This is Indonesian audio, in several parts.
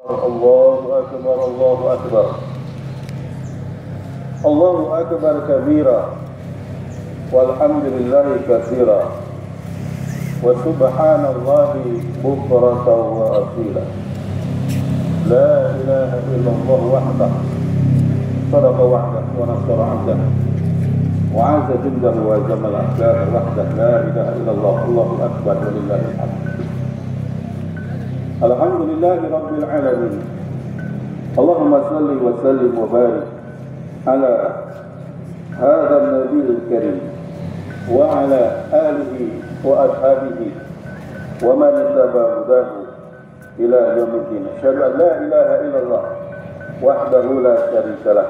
الله أكبر الله أكبر الله أكبر كبيرا والحمد لله كثيرا وسبحان الله بكرة وأصيلا لا إله إلا الله وحده صدق وحده ونصر عبده وعز جنده وجمل أحكامه وحده لا إله إلا الله الله أكبر ولله الحمد الحمد لله رب العالمين اللهم صل وسلم وبارك على هذا النبي الكريم وعلى آله وأصحابه ومن اتبع هداه إلى يوم الدين أشهد أن لا إله إلا الله وحده لا شريك له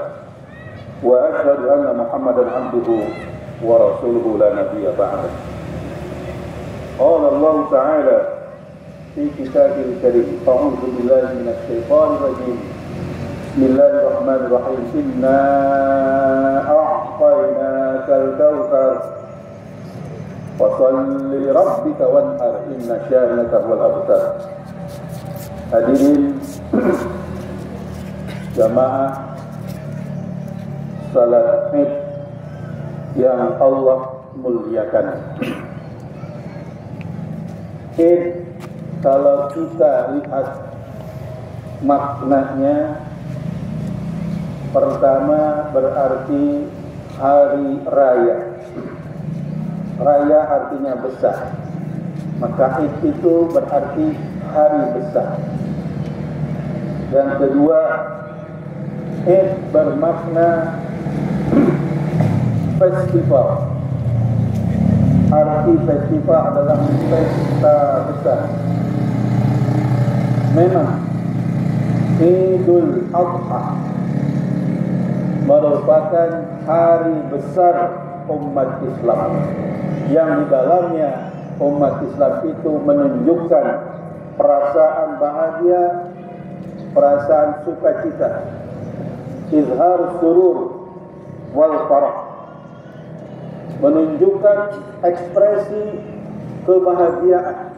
وأشهد أن محمدا عبده ورسوله لا نبي بعده قال الله تعالى في كتابه الكريم أعوذ بالله من الشيطان الرجيم بسم الله الرحمن الرحيم إنا أعطيناك الكوثر فصل لربك وانحر إن شانئك هو الأبتر. Hadirin jamaah salat Id yang Allah muliakan. Id kalau kita lihat maknanya, pertama berarti hari raya. Raya artinya besar, maka Id itu berarti hari besar. Yang kedua, Id bermakna festival. Arti festival adalah pesta besar. Memang Idul Adha merupakan hari besar umat Islam yang di dalamnya umat Islam itu menunjukkan perasaan bahagia, perasaan sukacita, izhar surur wal farah, menunjukkan ekspresi kebahagiaan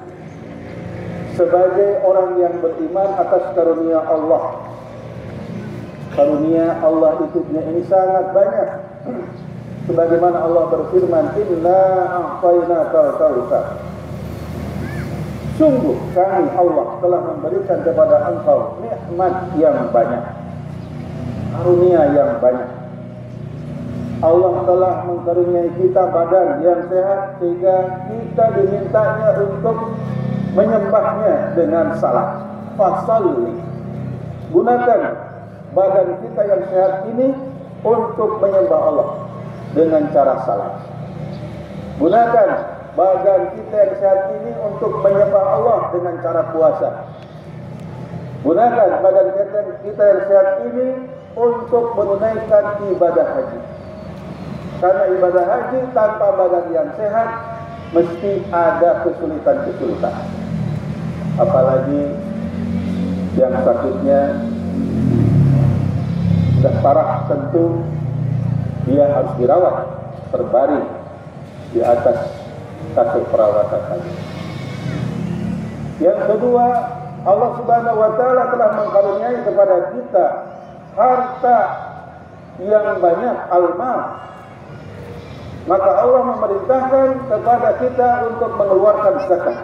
sebagai orang yang beriman atas karunia Allah. Karunia Allah itu ini sangat banyak. Sebagaimana Allah berfirman, Inna a'tainakal kautsar. Sungguh kami Allah telah memberikan kepada engkau nikmat yang banyak, karunia yang banyak. Allah telah mengkaruniai kita badan yang sehat sehingga kita dimintanya untuk menyembahnya dengan salat. Fasalli, gunakan badan kita yang sehat ini untuk menyembah Allah dengan cara salat. Gunakan badan kita yang sehat ini untuk menyembah Allah dengan cara puasa. Gunakan badan kita yang sehat ini untuk menunaikan ibadah haji. Karena ibadah haji tanpa badan yang sehat mesti ada kesulitan-kesulitan. Apalagi yang sakitnya sudah parah, tentu dia harus dirawat terbaring di atas kasur perawatan haji. Yang kedua, Allah Subhanahu wa taala telah mengkaruniai kepada kita harta yang banyak, al-mal. Maka Allah memerintahkan kepada kita untuk mengeluarkan zakat.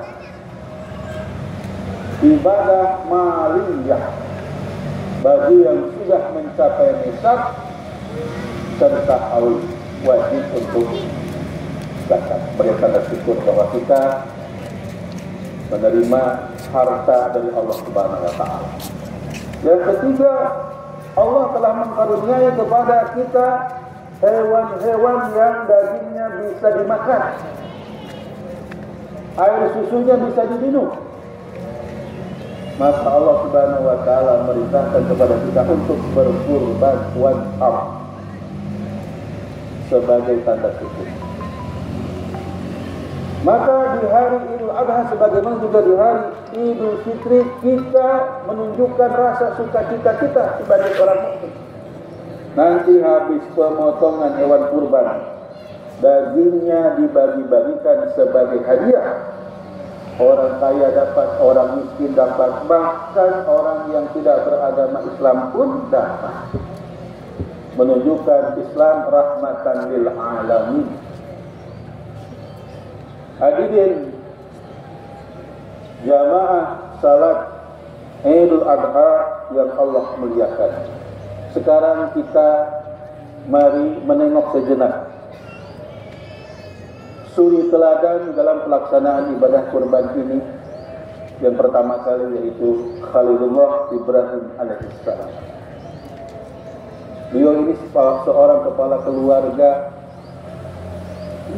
Ibadah maliyah bagi yang sudah mencapai nisab serta haul wajib untuk zakat. Sebagai tanda syukur bahwa kita menerima harta dari Allah Subhanahu wa taala. Yang ketiga, Allah telah mengkaruniai kepada kita hewan-hewan yang dagingnya bisa dimakan, air susunya bisa diminum. Maka Allah Subhanahu wa taala merintahkan kepada kita untuk berkurban wanhar sebagai tanda syukur. Maka di hari Idul Adha sebagaimana juga di hari Idul Fitri kita menunjukkan rasa sukacita kita sebagai orang mukmin. Nanti habis pemotongan hewan kurban, dagingnya dibagi-bagikan sebagai hadiah orang kaya dapat, orang miskin dapat, bahkan orang yang tidak beragama Islam pun dapat. Menunjukkan Islam rahmatan lil alamin. Hadirin jamaah salat Idul Adha yang Allah muliakan. Sekarang kita mari menengok sejenak suri teladan dalam pelaksanaan ibadah kurban ini. Yang pertama kali yaitu Khalilullah Ibrahim alaihissalam. Beliau ini seorang kepala keluarga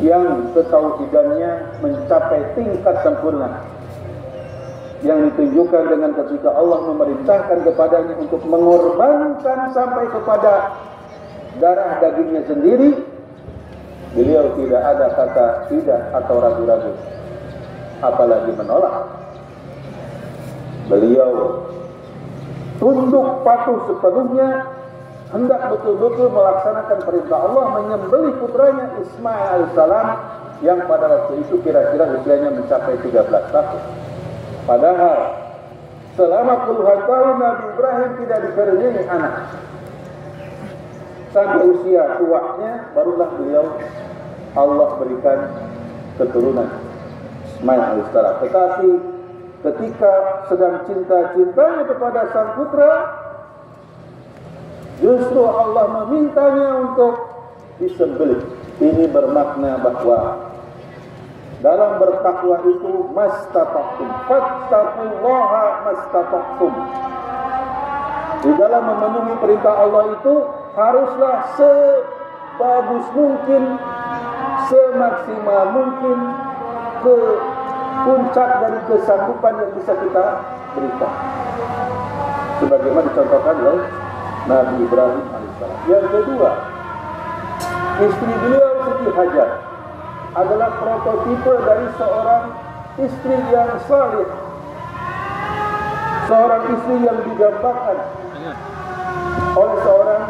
yang ketauhidannya mencapai tingkat sempurna, yang ditunjukkan dengan ketika Allah memerintahkan kepadanya untuk mengorbankan sampai kepada darah dagingnya sendiri, beliau tidak ada kata tidak atau ragu-ragu, apalagi menolak. Beliau tunduk patuh sepenuhnya, hendak betul-betul melaksanakan perintah Allah menyembelih putranya Ismail alaihissalam yang pada waktu itu kira-kira usianya mencapai 13 tahun. Padahal selama puluhan tahun Nabi Ibrahim tidak dikaruniai anak. Sampai usia tuanya barulah beliau Allah berikan keturunan Ismail alaihissalam. Tetapi ketika sedang cinta-cintanya kepada sang putra, justru Allah memintanya untuk disembelih. Ini bermakna bahwa dalam bertakwa itu mastata'tum, fattaqullaha mastata'tum. Di dalam memenuhi perintah Allah itu haruslah sebagus mungkin, semaksimal mungkin, ke puncak dari kesanggupan yang bisa kita berikan. Sebagaimana dicontohkan oleh Nabi Ibrahim alaihissalam. Yang kedua, istri beliau Siti Hajar adalah prototipe dari seorang istri yang saleh, seorang istri yang didambakan oleh seorang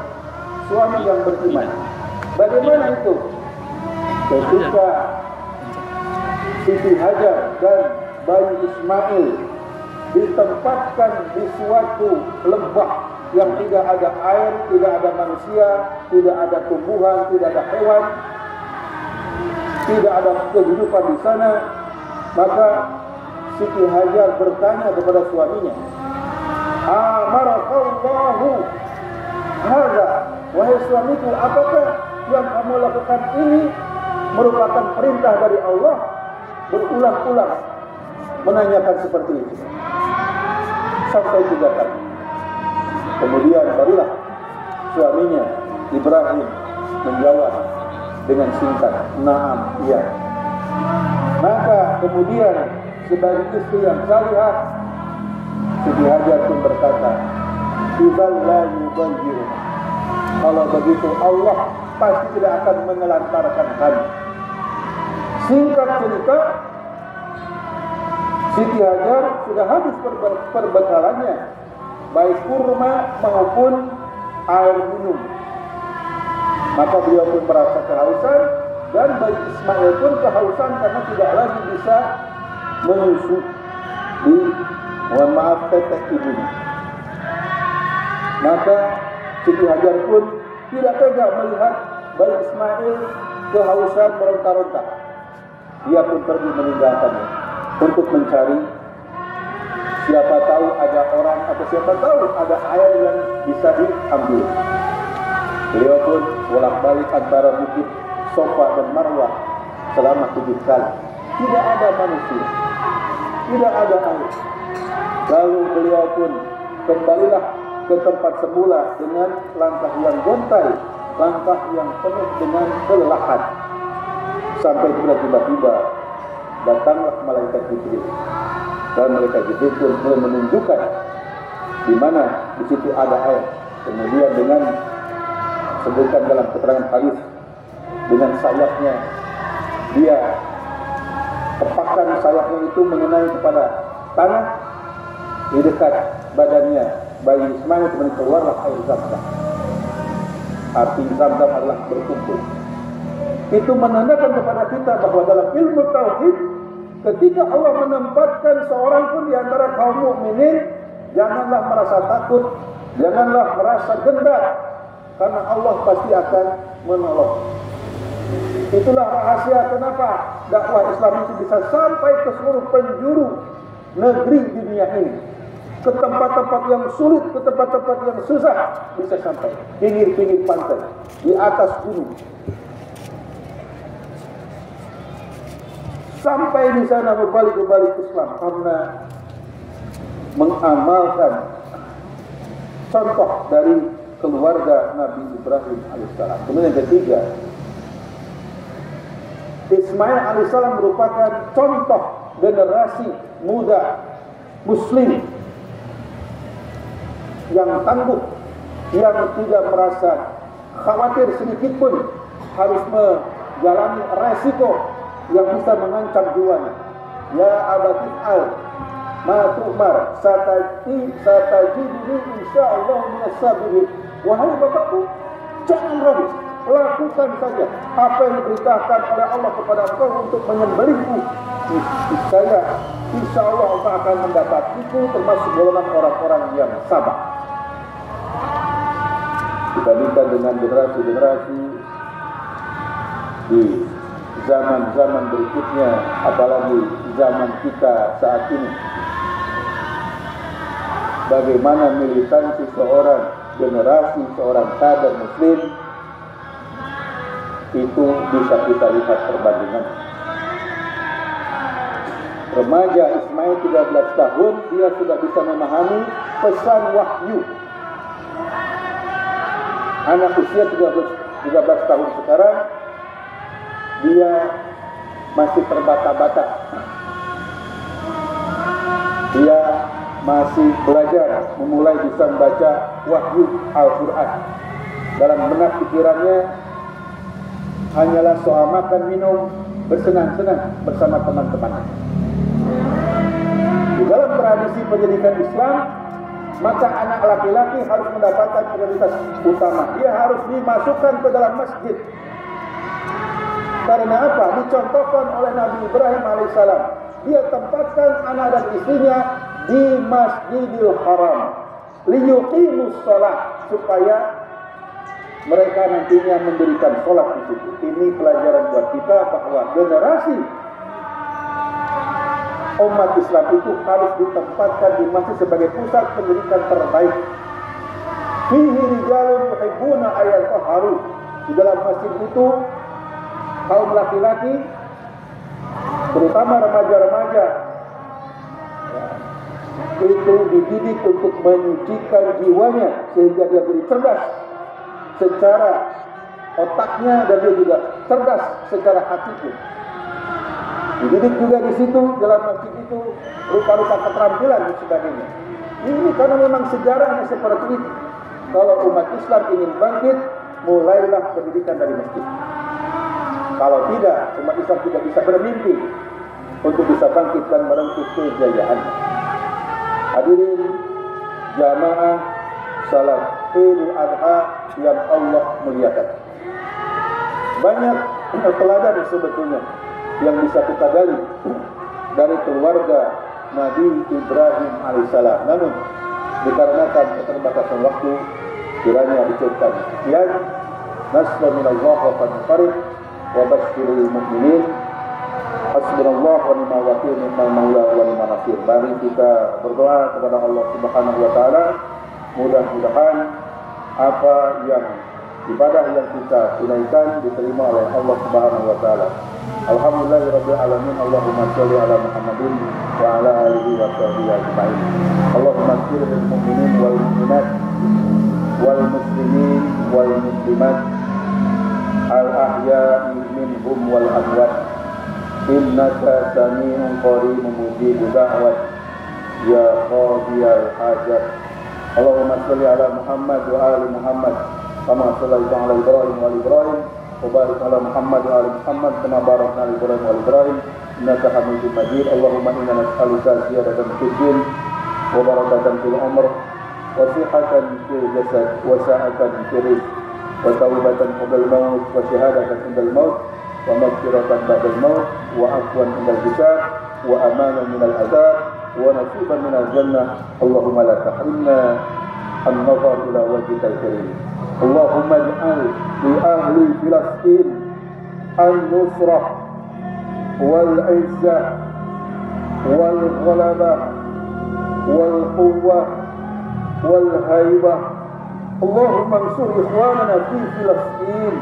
suami yang beriman. Bagaimana itu? Ketika Siti Hajar dan bayi Ismail ditempatkan di suatu lembah yang tidak ada air, tidak ada manusia, tidak ada tumbuhan, tidak ada hewan, tidak ada kehidupan di sana, maka Siti Hajar bertanya kepada suaminya, "Amarakallahu hadza?" Wahai suamiku, apakah yang kamu lakukan ini merupakan perintah dari Allah? Berulang-ulang menanyakan seperti itu sampai 3 kali. Kemudian barulah suaminya Ibrahim menjawab dengan singkat, "Na'am, iya." Maka kemudian sebagai istri yang salihah, Siti Hajar pun berkata, "Idzal la yubayyiru." Kalau begitu Allah pasti tidak akan menelantarkan kami. Singkat cerita, Siti Hajar sudah habis perbekalannya, baik kurma maupun air minum. Maka beliau pun merasa kehausan, dan bayi Ismail pun kehausan karena tidak lagi bisa menyusu di, mohon maaf, tetek ibunya. Maka Siti Hajar pun tidak tega melihat bayi Ismail kehausan meronta-ronta. Dia pun pergi meninggalkannya untuk mencari, siapa tahu ada orang atau siapa tahu ada air yang bisa diambil. Beliau pun bolak-balik antara bukit Safa dan Marwah selama 7 kali. Tidak ada manusia, tidak ada air. Lalu beliau pun kembalilah ke tempat semula dengan langkah yang gontai, langkah yang penuh dengan kelelahan. Sampai tiba-tiba datanglah malaikat Jibril, dan malaikat Jibril pun mulai menunjukkan di mana di situ ada air. Kemudian dengan sebutkan dalam keterangan hadis, dengan sayapnya dia tepakkan sayapnya itu mengenai kepada tanah di dekat badannya bayi Ismail, kemudian keluarlah air Zam-Zam. Arti Zam-Zam adalah berkumpul. Itu menandakan kepada kita bahwa dalam ilmu tauhid, ketika Allah menempatkan seorang pun di antara kaum mukminin, janganlah merasa takut, janganlah merasa gentar, karena Allah pasti akan menolong. Itulah rahasia kenapa dakwah Islam itu bisa sampai ke seluruh penjuru negeri dunia ini, ke tempat-tempat yang sulit, ke tempat-tempat yang susah bisa sampai. Pinggir-pinggir pantai, di atas gunung, sampai di sana berbalik-balik Islam karena mengamalkan contoh dari keluarga Nabi Ibrahim alaihissalam. Kemudian yang ketiga, Ismail alaihissalam merupakan contoh generasi muda Muslim yang tangguh, yang tidak merasa khawatir sedikit pun harus menjalani resiko yang bisa mengancam jiwanya. Ya abati al ma tu'mar satajiduni insyaallah minas sabirin. Wahai bapakku, jangan ragu, lakukan saja apa yang diberitakan oleh Allah kepada engkau untuk menyembelihku. Saya insyaallah Allah akan mendapatiku termasuk golongan orang-orang yang sabar. Dibandingkan dengan generasi-generasi di zaman-zaman berikutnya, apalagi zaman kita saat ini, bagaimana militansi seorang generasi, seorang kader Muslim itu bisa kita lihat perbandingan. Remaja Ismail 13 tahun, dia sudah bisa memahami pesan wahyu. Anak usia 13 tahun sekarang, dia masih terbata-bata. Dia masih belajar, memulai bisa membaca wahyu Al-Quran. Dalam benak pikirannya hanyalah soal makan minum, bersenang-senang bersama teman-temannya. Di dalam tradisi pendidikan Islam, maka anak laki-laki harus mendapatkan prioritas utama. Dia harus dimasukkan ke dalam masjid. Karena apa? Dicontohkan oleh Nabi Ibrahim alaihissalam. Dia tempatkan anak dan istrinya di Masjidil Haram, liyuqimus shalah, supaya mereka nantinya mendirikan sholat di situ. Ini pelajaran buat kita bahwa generasi umat Islam itu harus ditempatkan di masjid sebagai pusat pendidikan terbaik. Fihi rijalun yuhibbuna ayyatahharu. Di dalam masjid itu kaum laki-laki, terutama remaja-remaja, itu dididik untuk menyucikan jiwanya sehingga dia menjadi cerdas secara otaknya dan dia juga cerdas secara hatinya. Dididik juga di situ, dalam masjid itu, rupa-rupa keterampilan dan sebagainya. Ini karena memang sejarahnya seperti itu. Kalau umat Islam ingin bangkit, mulailah pendidikan dari masjid. Kalau tidak, umat Islam tidak bisa bermimpi untuk bisa bangkit dan merengkuh kejayaan. Hadirin jamaah salat Idul Adha yang Allah muliakan. Banyak teladan sebetulnya yang bisa kita gali dari keluarga Nabi Ibrahim alaihissalam. Namun dikarenakan keterbatasan waktu, kiranya dicukupkan sekian. Nasrul minallah wa fadl farid wa basyiril mu'minin. Hasbunallah wa ni'mal wakil, ni'mal maula wa ni'mal nasir. Mari kita berdoa kepada Allah Subhanahu wa taala, mudah-mudahan apa yang ibadah yang kita tunaikan diterima oleh Allah Subhanahu wa taala. Alhamdulillahirabbil alamin. Allahumma shalli ala Muhammadin wa ala alihi wa sahbihi ajma'in. Allahumma ighfir lil mu'minin wal mu'minat wal muslimin wal muslimat al ahya'i minhum wal amwat. Innaka sami'un qaribun mujibud da'wat ya qadiyal hajat. Allahumma shalli ala Muhammad wa ali Muhammad kama shallaita ala Ibrahim wa ali Ibrahim wa barik ala Muhammad wa ali Muhammad kama barakta ala Ibrahim wa ali Ibrahim innaka Hamidum Majid. Allahumma inna nas'aluka ziyadatan fid din wa barakatan fil umr wa sihhatan fil jasad wa sa'atan fil rizq wa tawbatan qabla al-maut wa syahadatan inda al-maut wa maghfiratan ba'da al-maut wa afwan inda al-hisab وأمانا من العذاب ونصيبا من الجنة. اللهم لا تحرمنا النظر إلى وجهك الكريم. اللهم اجعل لأهل فلسطين النصرة والعزة والغلبة والقوة والهيبة. اللهم انصر إخواننا في فلسطين.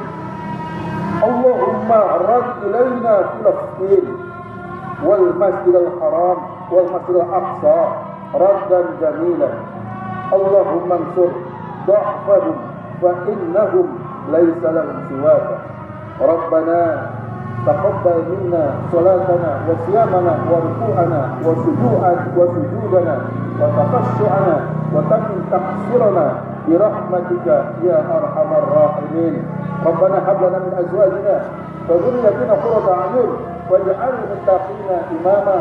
اللهم رد إلينا فلسطين والمسجد الحرام والمسجد الأقصى ردا جميلا. اللهم انصر ضعفهم فإنهم ليس لهم سواك. ربنا تقبل منا صلاتنا وصيامنا وركوعنا وسجودنا وتخشعنا وتمن تقصيرنا برحمتك يا أرحم الراحمين. ربنا هب لنا من أزواجنا وذريتنا قرة أعين واجعل للمتقين إماما.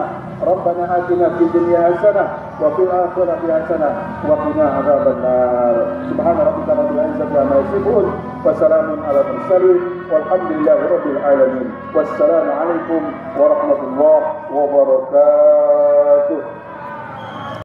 ربنا آتنا في الدنيا حسنة وفي الآخرة حسنة وقنا عذاب النار. سبحان ربك رب العزة عما يصفون وسلام على المرسلين والحمد لله رب العالمين. والسلام عليكم ورحمة الله وبركاته.